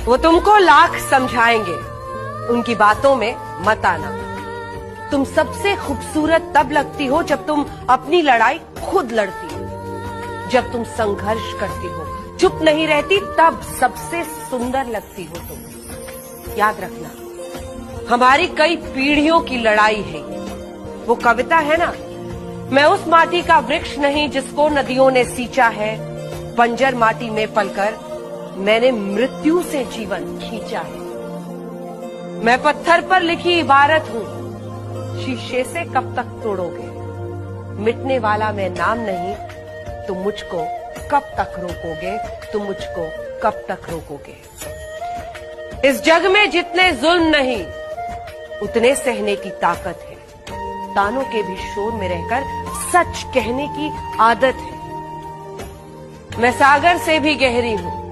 वो तुमको लाख समझाएंगे, उनकी बातों में मत आना। तुम सबसे खूबसूरत तब लगती हो जब तुम अपनी लड़ाई खुद लड़ती हो, जब तुम संघर्ष करती हो, चुप नहीं रहती, तब सबसे सुंदर लगती हो तुम। याद रखना, हमारी कई पीढ़ियों की लड़ाई है। वो कविता है ना, मैं उस माटी का वृक्ष नहीं जिसको नदियों ने सींचा है, बंजर माटी में पलकर मैंने मृत्यु से जीवन खींचा है। मैं पत्थर पर लिखी इबारत हूं, शीशे से कब तक तोड़ोगे? मिटने वाला मैं नाम नहीं, तुम मुझको कब तक रोकोगे? तुम मुझको कब तक रोकोगे? इस जग में जितने जुल्म नहीं, उतने सहने की ताकत है। तानों के भी शोर में रहकर सच कहने की आदत है। मैं सागर से भी गहरी हूं,